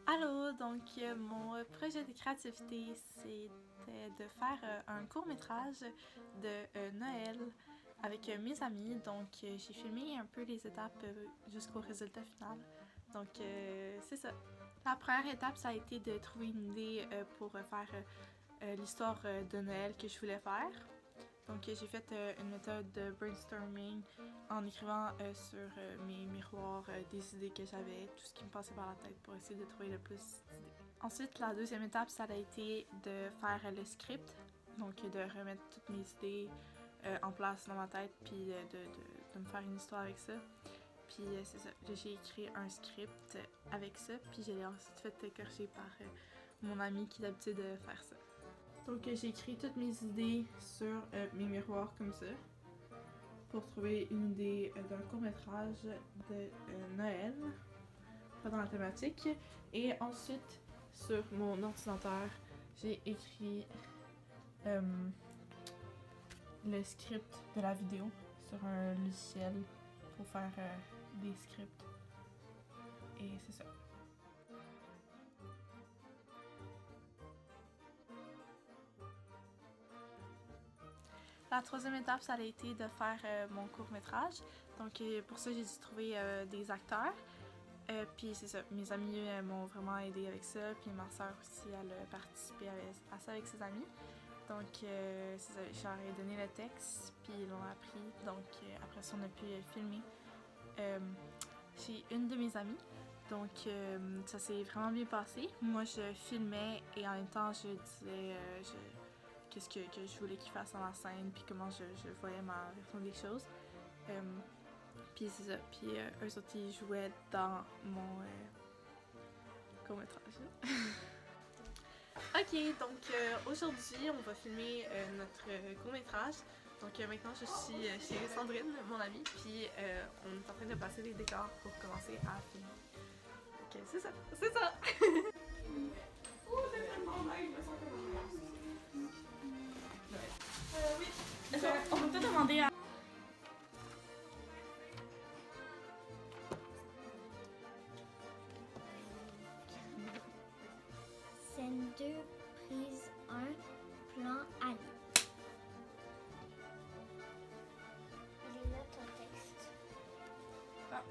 Allô, donc mon projet de créativité, c'était de faire un court-métrage de Noël avec mes amis. Donc j'ai filmé un peu les étapes jusqu'au résultat final. Donc c'est ça. La première étape, ça a été de trouver une idée pour faire l'histoire de Noël que je voulais faire. Donc j'ai fait une méthode de brainstorming en écrivant sur mes miroirs des idées que j'avais, tout ce qui me passait par la tête pour essayer de trouver le plus d'idées. Ensuite, la deuxième étape, ça a été de faire le script, donc de remettre toutes mes idées en place dans ma tête, puis de me faire une histoire avec ça. Puis c'est ça, j'ai écrit un script avec ça, puis j'ai ensuite fait corriger par mon ami qui a l'habitude de faire ça. Donc j'ai écrit toutes mes idées sur mes miroirs comme ça pour trouver une idée d'un court-métrage de Noël, pas dans la thématique. Et ensuite, sur mon ordinateur, j'ai écrit le script de la vidéo sur un logiciel pour faire des scripts. Et c'est ça. La troisième étape, ça a été de faire mon court-métrage. Donc pour ça, j'ai dû trouver des acteurs. Puis c'est ça, mes amis m'ont vraiment aidé avec ça. Puis ma soeur aussi, elle a participé à ça avec ses amis. Donc c'est ça, je leur ai donné le texte, puis ils l'ont appris. Donc après ça, on a pu filmer chez une de mes amies. Donc ça s'est vraiment bien passé. Moi, je filmais et en même temps, je disais qu'est-ce que je voulais qu'ils fassent dans la scène, puis comment je voyais ma version des choses. Puis c'est ça. Puis eux autres, ils jouaient dans mon court-métrage. Ok, donc aujourd'hui, on va filmer notre court-métrage. Donc maintenant, je suis chez Sandrine, mon amie, puis on est en train de passer les décors pour commencer à filmer. Ok, c'est ça, c'est ça! Oh, j'ai tellement mal, je me sens comme oui. On peut peut-être demander à... Scène 2, prise 1, plan Ali. Il est là ton texte. Ah.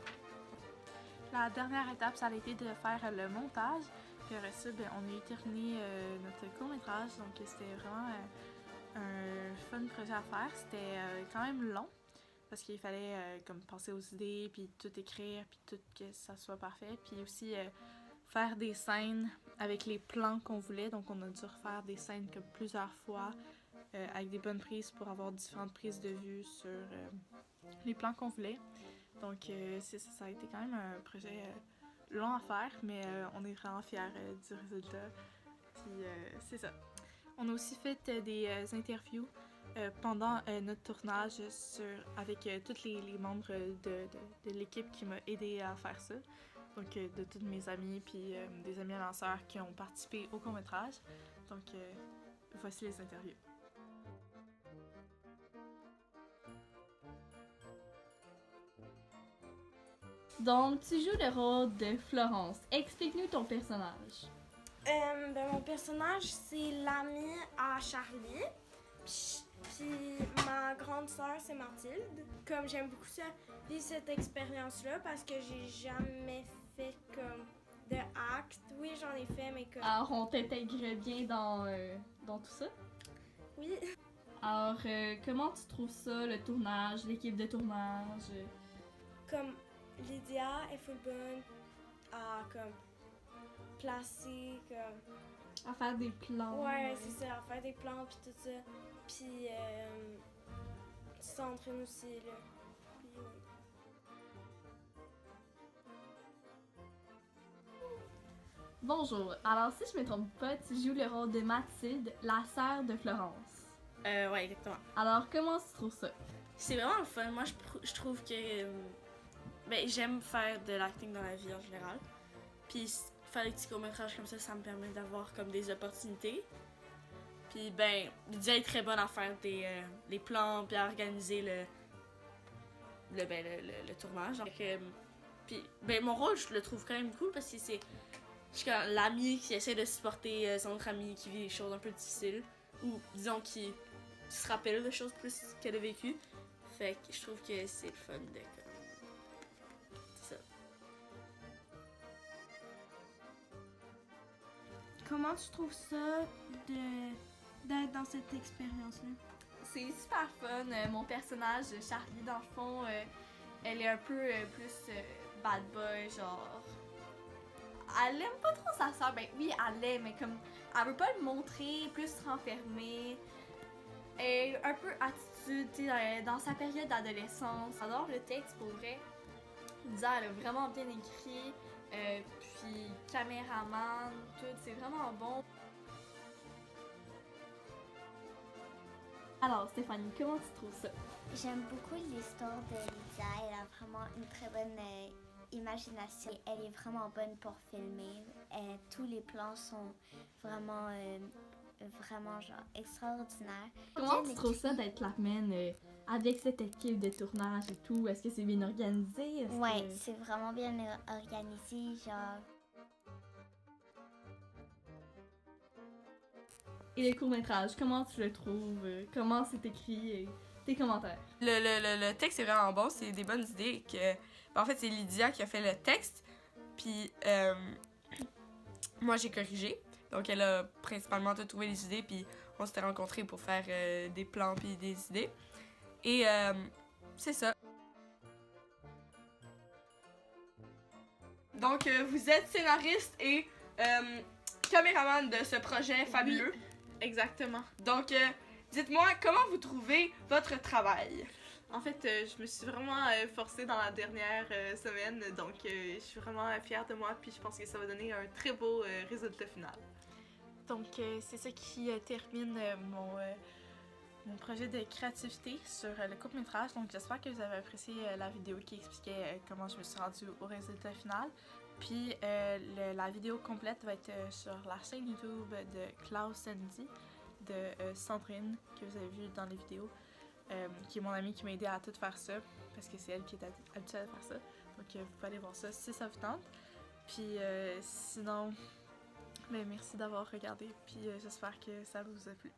La dernière étape, ça a été de faire le montage. Puis après ça, ben, on a eu terminé notre court-métrage. Donc c'était vraiment un fun projet à faire. C'était quand même long parce qu'il fallait comme penser aux idées, puis tout écrire, puis tout que ça soit parfait. Puis aussi faire des scènes avec les plans qu'on voulait. Donc on a dû refaire des scènes comme plusieurs fois avec des bonnes prises pour avoir différentes prises de vue sur les plans qu'on voulait. Donc ça a été quand même un projet long à faire, mais on est vraiment fiers du résultat. Puis c'est ça. On a aussi fait des interviews pendant notre tournage avec tous les membres de l'équipe qui m'a aidé à faire ça. Donc de toutes mes amies, puis des amis à ma sœur qui ont participé au court-métrage. Donc voici les interviews. Donc, tu joues le rôle de Florence. Explique-nous ton personnage. Mon personnage, c'est l'ami à Charlie. Puis ma grande sœur, c'est Mathilde. Comme j'aime beaucoup ça, vivre cette expérience-là parce que j'ai jamais fait comme de acte. Oui, j'en ai fait, mais comme... Alors, on t'intègre bien dans tout ça. Oui. Alors, comment tu trouves ça, le tournage, l'équipe de tournage? Comme Lydia est full bonne à comme placer comme... À faire des plans. Ouais, c'est ça, à faire des plans puis tout ça. Puis Sandrine aussi, là. Puis, ouais. Bonjour. Alors, si je me trompe pas, tu joues le rôle de Mathilde, la sœur de Florence. Ouais, exactement. Alors, comment tu trouves ça? C'est vraiment le fun. Moi, je trouve que j'aime faire de l'acting dans la vie en général. Puis faire des petits courts-métrages comme ça me permet d'avoir comme des opportunités. Puis Lydia est très bonne à faire les plans puis à organiser le tournage. Donc, puis mon rôle, je le trouve quand même cool parce que Je suis comme l'ami qui essaie de supporter son autre ami qui vit des choses un peu difficiles. Ou disons qui se rappelle de choses plus qu'elle a vécues. Fait que je trouve que c'est le fun de comme. C'est ça. Comment tu trouves ça d'être dans cette expérience-là? C'est super fun. Mon personnage, Charlie, dans le fond, elle est un peu plus bad boy, genre. Elle aime pas trop sa soeur. Ben oui, elle l'aime, mais comme. Elle veut pas le montrer, plus renfermée. Elle est un peu attitude, tu sais, dans sa période d'adolescence. J'adore le texte pour vrai. Lisa, elle a vraiment bien écrit. Puis, caméraman, tout, c'est vraiment bon. Alors, Stéphanie, comment tu trouves ça? J'aime beaucoup l'histoire de Lydia. Elle a vraiment une très bonne imagination. Elle est vraiment bonne pour filmer. Tous les plans sont vraiment, vraiment genre extraordinaires. Comment tu J'aime trouves ça d'être la main avec cette équipe de tournage et tout? Est-ce que c'est bien organisé? Ouais, c'est vraiment bien organisé, genre. Et le court-métrage, comment tu le trouves? Comment c'est écrit? Tes commentaires. Le texte est vraiment bon, c'est des bonnes idées. En fait, c'est Lydia qui a fait le texte, puis moi j'ai corrigé. Donc elle a principalement tout trouvé les idées, puis on s'était rencontrés pour faire des plans puis des idées. Et c'est ça. Donc vous êtes scénariste et caméraman de ce projet fabuleux. Oui, exactement. Donc dites-moi comment vous trouvez votre travail. En fait, je me suis vraiment forcée dans la dernière semaine, donc je suis vraiment fière de moi, puis je pense que ça va donner un très beau résultat final. Donc, c'est ça qui termine mon projet de créativité sur le court-métrage. Donc, j'espère que vous avez apprécié la vidéo qui expliquait comment je me suis rendue au résultat final. Puis, la vidéo complète va être sur la chaîne YouTube de Klaus Sandy, de Sandrine, que vous avez vu dans les vidéos. Qui est mon amie qui m'a aidé à tout faire ça, parce que c'est elle qui est habituée à faire ça. Donc vous pouvez aller voir ça si ça vous tente. Puis sinon, merci d'avoir regardé, puis j'espère que ça vous a plu.